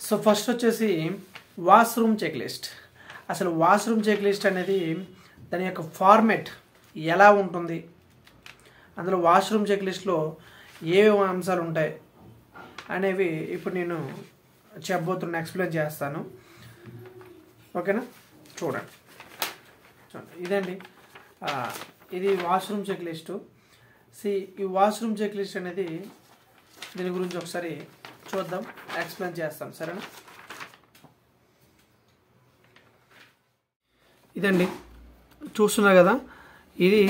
So first వచ్చేసి washroom check list. అసలు washroom check list అనేది దాని యొక్క ఫార్మెట్ ఎలా ఉంటుంది, అందులో వాష్రూమ్ చెక్ లిస్ట్లో ఏమేమి అంశాలు ఉంటాయి అనేవి ఇప్పుడు నేను చెప్పబోతున్నా, ఎక్స్ప్లెయిన్ చేస్తాను. ఓకేనా, చూడండి. ఇదండి, ఇది వాష్రూమ్ చెక్ లిస్టు. ఈ వాష్రూమ్ చెక్ లిస్ట్ అనేది దీని గురించి ఒకసారి చూద్దాం, ఎక్స్ప్లెయిన్ చేస్తాం, సరేనా. ఇదండి, చూస్తున్నారు కదా, ఇది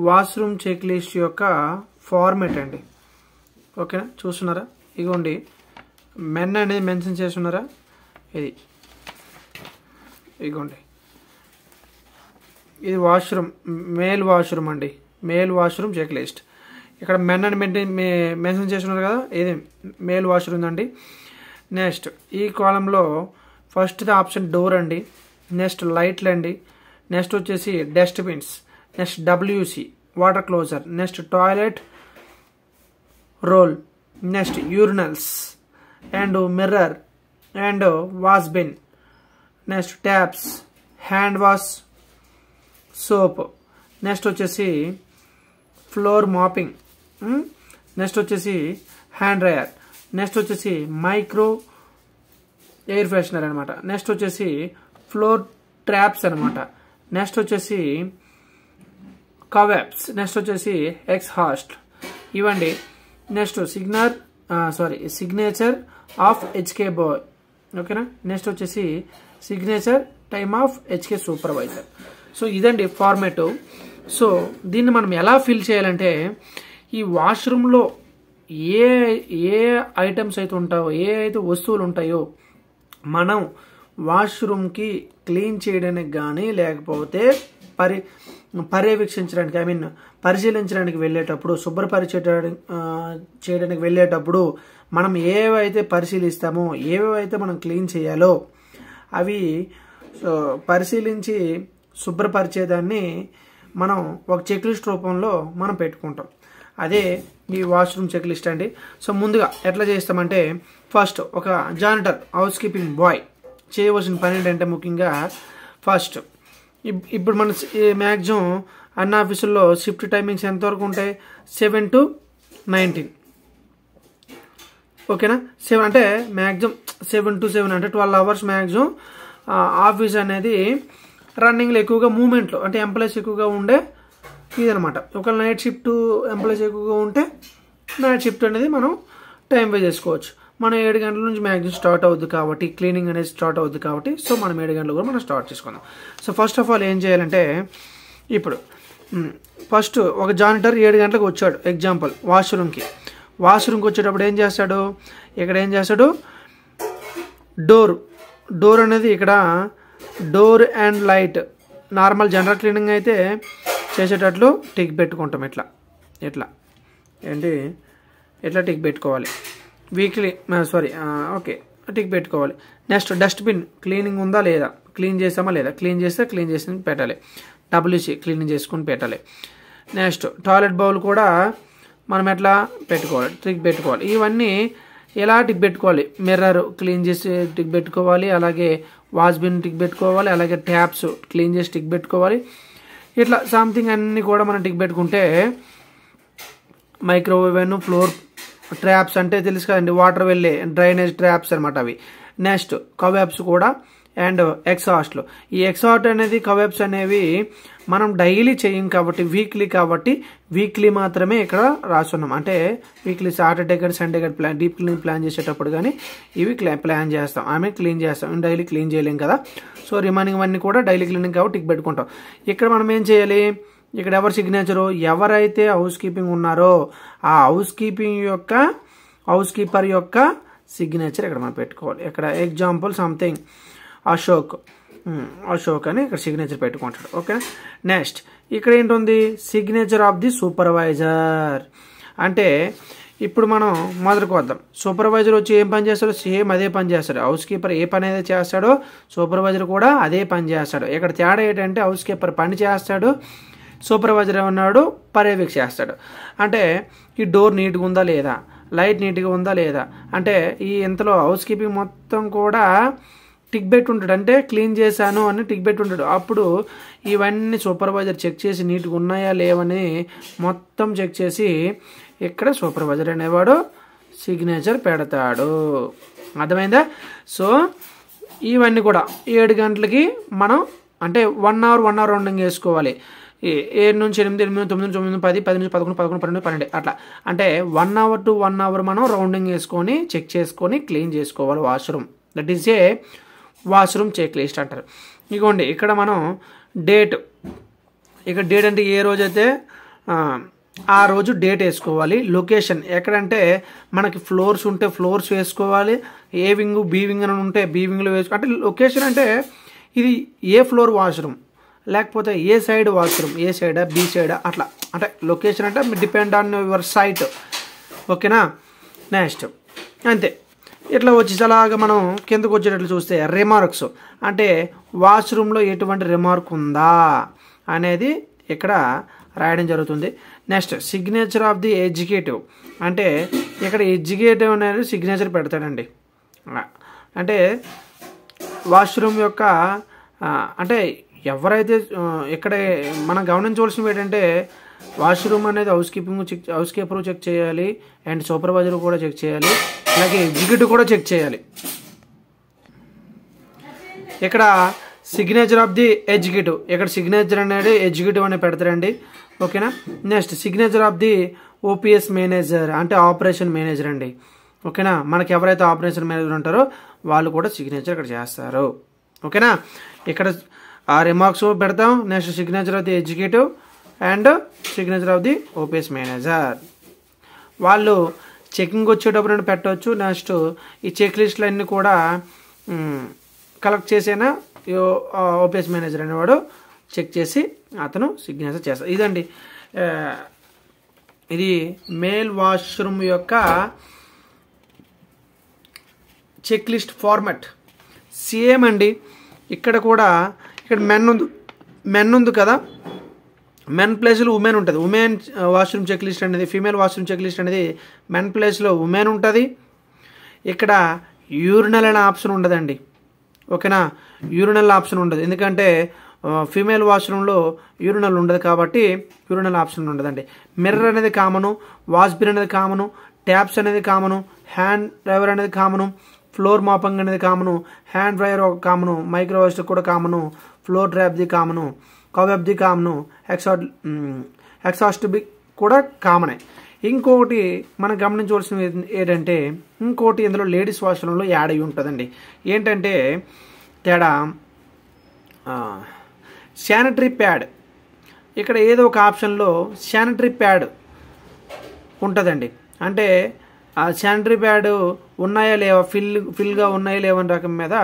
వాష్రూమ్ చెక్ లిస్ట్ యొక్క ఫార్మేట్ అండి. ఓకేనా, చూస్తున్నారా, ఇగోండి మెన్ అనేది మెన్షన్ చేస్తున్నారా, ఇది ఇగోండి, ఇది వాష్రూమ్, మేల్ వాష్రూమ్ అండి, మేల్ వాష్రూమ్ చెక్ లిస్ట్. ఇక్కడ మెన్ అని మెన్షన్ చేస్తున్నారు కదా, ఇది మేల్ వాష్రూమ్ అండి. నెక్స్ట్ ఈ కాలంలో ఫస్ట్ ఆప్షన్ డోర్ అండి, నెక్స్ట్ లైట్లు అండి, నెక్స్ట్ వచ్చేసి dustbins, next WC water closet, next toilet roll, next urinals and mirror and wash bin, next taps, hand wash soap, next వచ్చేసి ఫ్లోర్ మాపింగ్, నెక్స్ట్ వచ్చేసి hand dryer, next వచ్చేసి micro air freshener అనమాట, next వచ్చేసి floor traps అనమాట, next వచ్చేసి cobwebs, next వచ్చేసి exhaust ఇవ్వండి. Next signature of HK boy. ఓకేనా, నెక్స్ట్ వచ్చేసి signature time of HK supervisor. So ఇదండి ఫార్మేట్. సో దీన్ని మనం ఎలా ఫిల్ చేయాలంటే, ఈ వాష్రూమ్లో ఏ ఐటమ్స్ అయితే ఉంటాయో, ఏ అయితే వస్తువులు ఉంటాయో, మనం వాష్రూమ్కి క్లీన్ చేయడానికి కానీ లేకపోతే పర్యవేక్షించడానికి, పరిశీలించడానికి వెళ్ళేటప్పుడు, చేయడానికి వెళ్ళేటప్పుడు మనం ఏవైతే పరిశీలిస్తామో, ఏవైతే మనం క్లీన్ చేయాలో అవి పరిశీలించి శుభ్రపరిచేదాన్ని మనం ఒక చెక్ లిస్ట్ రూపంలో మనం పెట్టుకుంటాం. అదే ఈ వాష్రూమ్ చెక్ లిస్ట్ అండి. సో ముందుగా ఎట్లా చేస్తామంటే, ఫస్ట్ ఒక జానిటర్, హౌస్ కీపింగ్ బాయ్ చేయవలసిన పని ఏంటంటే, ముఖ్యంగా ఫస్ట్ ఇప్పుడు మన మ్యాక్సిమం అన్ని ఆఫీసుల్లో షిఫ్ట్ టైమింగ్స్ ఎంతవరకు ఉంటాయి, 7 to 19. ఓకేనా, 7 అంటే మ్యాక్సిమం 7 to 7 అంటే 12 hours మ్యాక్సిమం ఆఫీస్ అనేది రన్నింగ్లో ఎక్కువగా మూమెంట్లో, అంటే ఎంప్లాయీస్ ఎక్కువగా ఉండే ఇదనమాట. ఒకవేళ నైట్ షిఫ్ట్ ఎంప్లాయీస్ ఎక్కువగా ఉంటే నైట్ షిఫ్ట్ అనేది మనం టైం వే చేసుకోవచ్చు. మనం 7 గంటల నుంచి మ్యాక్సిమం స్టార్ట్ అవుద్ది కాబట్టి, క్లీనింగ్ అనేది స్టార్ట్ అవుద్ది కాబట్టి, సో మనం 7 గంటలు కూడా మనం స్టార్ట్ చేసుకుందాం. సో ఫస్ట్ ఆఫ్ ఆల్ ఏం చేయాలంటే, ఇప్పుడు ఫస్ట్ ఒక జానిటర్ 7 గంటలకు వచ్చాడు, ఎగ్జాంపుల్ వాష్రూమ్కి వచ్చేటప్పుడు ఏం చేస్తాడు, ఇక్కడ ఏం చేస్తాడు, డోర్ అనేది ఇక్కడ door and light, normal general cleaning అయితే చేసేటట్లు టిక్ పెట్టుకుంటాం. ఎట్లా టిక్ పెట్టుకోవాలి, వీక్లీ ఓకే టిక్ పెట్టుకోవాలి. నెక్స్ట్ డస్ట్బిన్ క్లీనింగ్ ఉందా లేదా, క్లీన్ చేసామా లేదా, క్లీన్ చేసి పెట్టాలి, డబ్ల్యూసి క్లీనింగ్ చేసుకుని పెట్టాలి. నెక్స్ట్ టాయిలెట్ బౌల్ కూడా మనం ఎట్లా పెట్టుకోవాలి, టిక్ పెట్టుకోవాలి. ఇవన్నీ ఎలా టిక్ పెట్టుకోవాలి, మిర్రర్ క్లీన్ చేసి టిక్ పెట్టుకోవాలి, అలాగే వాష్ బిన్ టిక్ పెట్టుకోవాలి, అలాగే ట్యాప్స్ క్లీన్ చేసి టిక్ పెట్టుకోవాలి. ఇట్లా సంథింగ్ అన్నీ కూడా మనం టిక్ పెట్టుకుంటే, మైక్రోవేవ్, ఫ్లోర్ ట్రాప్స్ అంటే తెలుసు కదండి, వాటర్ వెళ్ళే డ్రైనేజ్ ట్రాప్స్ అనమాట అవి. నెక్స్ట్ కవెబ్స్ కూడా అండ్ ఎగ్జాస్ట్లు. ఈ ఎగ్జాస్ట్ అనేది, కవెబ్స్ అనేవి మనం డైలీ చేయం కాబట్టి, వీక్లీ మాత్రమే ఇక్కడ రాస్తున్నాం. అంటే వీక్లీ సాటర్డే కానీ సండే కానీ డీప్ క్లీనింగ్ ప్లాన్ చేసేటప్పుడు కానీ ఇవి ప్లాన్ చేస్తాం, క్లీన్ చేస్తాం. డైలీ క్లీన్ చేయలేం కదా, సో రిమైనింగ్ అన్నీ కూడా డైలీ క్లీనింగ్ కాబట్టి టిక్ పెట్టుకుంటాం. ఇక్కడ మనం ఏం చేయాలి, ఇక్కడ ఎవరి సిగ్నేచరు, ఎవరైతే హౌస్ కీపింగ్ ఉన్నారో ఆ హౌస్ కీపర్ యొక్క సిగ్నేచర్ ఇక్కడ మనం పెట్టుకోవాలి. ఇక్కడ ఎగ్జాంపుల్ సంథింగ్ అశోక్ అని ఇక్కడ సిగ్నేచర్ పెట్టుకుంటాడు. ఓకే, నెక్స్ట్ ఇక్కడ ఏంటుంది, సిగ్నేచర్ ఆఫ్ ది సూపర్వైజర్. అంటే ఇప్పుడు మనం మొదలుకు వద్దాం. సూపర్వైజర్ వచ్చి ఏం పని చేస్తాడో సేమ్ అదే పని చేస్తాడు. హౌస్ కీపర్ ఏ పని అయితే చేస్తాడో సూపర్వైజర్ కూడా అదే పని చేస్తాడు. ఇక్కడ తేడా ఏంటంటే, హౌస్ కీపర్ పని చేస్తాడు, సూపర్వైజర్ ఏమన్నాడు పర్యవేక్షిస్తాడు. అంటే ఈ డోర్ నీట్గా ఉందా లేదా, లైట్ నీట్గా ఉందా లేదా, అంటే ఈ ఇంతలో హౌస్ కీపింగ్ మొత్తం కూడా టిక్ పెట్టి ఉంటాడు, అంటే క్లీన్ చేశాను అని టిక్ పెట్టి ఉంటాడు. అప్పుడు ఇవన్నీ సూపర్వైజర్ చెక్ చేసి నీట్గా ఉన్నాయా లేవని మొత్తం చెక్ చేసి ఇక్కడ సూపర్వైజర్ అనేవాడు సిగ్నేచర్ పెడతాడు. అర్థమైందా? సో ఇవన్నీ కూడా 7 గంటలకి మనం అంటే 1 అవర్ రౌండింగ్ వేసుకోవాలి. 7 నుంచి 8, 8, 9, 9, 10, 10 నుంచి 11, 11, 12, 12 అట్లా, అంటే 1 అవర్ to 1 అవర్ మనం రౌండింగ్ వేసుకొని చెక్ చేసుకొని క్లీన్ చేసుకోవాలి washroom. That is a washroom check list అంటారు. ఇదిగోండి ఇక్కడ మనం డేట్, ఇక్కడ డేట్ అంటే ఏ రోజైతే ఆ రోజు డేట్ వేసుకోవాలి. లొకేషన్ ఎక్కడంటే మనకి ఫ్లోర్స్ ఉంటే ఫ్లోర్స్ వేసుకోవాలి, ఏ వింగ్ బి వింగ్ అని ఉంటే బి వింగ్లో అంటే లొకేషన్ అంటే ఇది ఏ ఫ్లోర్ వాష్రూమ్, లేకపోతే ఏ సైడ్ వాష్రూమ్, ఏ సైడా బి సైడా అట్లా, అంటే లొకేషన్ అంటే డిపెండ్ ఆన్ యువర్ సైట్. ఓకేనా? నెక్స్ట్ అంతే. ఇట్లా వచ్చేసి అలాగా మనం కిందకు వచ్చేటట్లు చూస్తే రిమార్క్స్, అంటే వాష్రూమ్లో ఎటువంటి రిమార్క్ ఉందా అనేది ఇక్కడ రాయడం జరుగుతుంది. Next signature of the executive, అంటే ఇక్కడ ఎగ్జిక్యూటివ్ అనేది సిగ్నేచర్ పెడతాడండి. అంటే వాష్రూమ్ యొక్క అంటే ఎవరైతే ఇక్కడ మనం గమనించవలసినవి ఏంటంటే వాష్రూమ్ అనేది హౌస్ కీపర్ చెక్ చేయాలి, అండ్ సూపర్వైజర్ కూడా చెక్ చేయాలి, అలాగే ఎగ్జిక్యూటివ్ కూడా చెక్ చేయాలి. ఇక్కడ సిగ్నేచర్ ఆఫ్ ది ఎగ్జిక్యూటివ్, ఇక్కడ సిగ్నేచర్ అనేది ఎగ్జిక్యూటివ్ అని పెడతారండి. ఓకేనా? Next signature of the OPS manager, అంటే ఆపరేషన్ మేనేజర్ అండి. ఓకేనా? మనకి ఎవరైతే ఆపరేషన్ మేనేజర్ ఉంటారో వాళ్ళు కూడా సిగ్నేచర్ ఇక్కడ చేస్తారు. ఓకేనా? ఇక్కడ ఆ రిమార్క్స్ పెడతాం. Next signature of the executive and signature of the OPS manager. వాళ్ళు చెకింగ్ వచ్చేటప్పుడు పెట్టవచ్చు. నెక్స్ట్ ఈ చెక్ లిస్టులు అన్నీ కూడా కలెక్ట్ చేసేనా ఓపీఎస్ మేనేజర్ అనేవాడు చెక్ చేసి అతను సిగ్నేచర్ చేస్తాడు. ఇదండి ఇది మేల్ వాష్రూమ్ యొక్క చెక్ లిస్ట్ ఫార్మాట్. సేమ్ అండి ఇక్కడ కూడా, ఇక్కడ మెన్ ఉంది కదా, మెన్ ప్లేస్లో ఉమెన్ ఉంటుంది. ఉమెన్ వాష్రూమ్ చెక్ లిస్ట్ అనేది, ఫీమేల్ వాష్రూమ్ చెక్ లిస్ట్ అనేది మెన్ ప్లేస్లో ఉమెన్ ఉంటుంది. ఇక్కడ యూరినల్ అనే ఆప్షన్ ఉండదండి. ఓకేనా? యూరినల్ ఆప్షన్ ఉండదు, ఎందుకంటే ఫీమేల్ వాష్రూమ్లో యూరినల్ ఉండదు కాబట్టి యూరినల్ ఆప్షన్ ఉండదండి. మిర్రర్ అనేది కామను, వాష్బిన్ అనేది కామను, ట్యాప్స్ అనేది కామను, హ్యాండ్ డ్రైవర్ అనేది కామను, ఫ్లోర్ మాపింగ్ అనేది కామను, హ్యాండ్ డ్రైవర్ ఒక కామను, మైక్రోవేవ్ కూడా కామను, ఫ్లోర్ డ్రాప్ది కామను, కవెబ్ది కామను, ఎగ్జాస్ట్ కూడా కామనే. ఇంకొకటి మనం గమనించవలసినది ఏంటంటే, ఇంకోటి ఇందులో లేడీస్ వాష్రూమ్లో యాడ్ అయ్యి ఉంటుందండి. ఏంటంటే తేడా, శానిటరీ ప్యాడ్. ఇక్కడ ఏదో ఒక ఆప్షన్లో శానిటరీ ప్యాడ్ ఉంటుందండి. అంటే ఆ శానిటరీ ప్యాడ్ ఉన్నాయా లేవా, ఫిల్గా ఉన్నాయా లేవని రకం మీద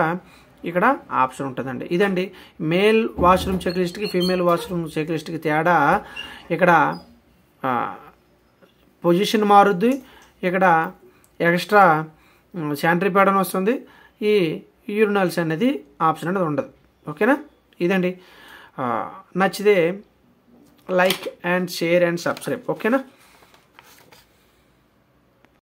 ఇక్కడ ఆప్షన్ ఉంటుందండి. ఇదండి మేల్ వాష్రూమ్ చెక్ లిస్ట్కి ఫీమేల్ వాష్రూమ్ చెక్ లిస్ట్కి తేడా. ఇక్కడ పొజిషన్ మారుద్ది, ఇక్కడ ఎక్స్ట్రా శానిటరీ ప్యాడ్ అని వస్తుంది, ఈ యూరినల్స్ అనేది ఆప్షన్ అనేది ఉండదు. ఓకేనా? ఇదండి. నచ్చితే like and share and subscribe. ఓకేనా?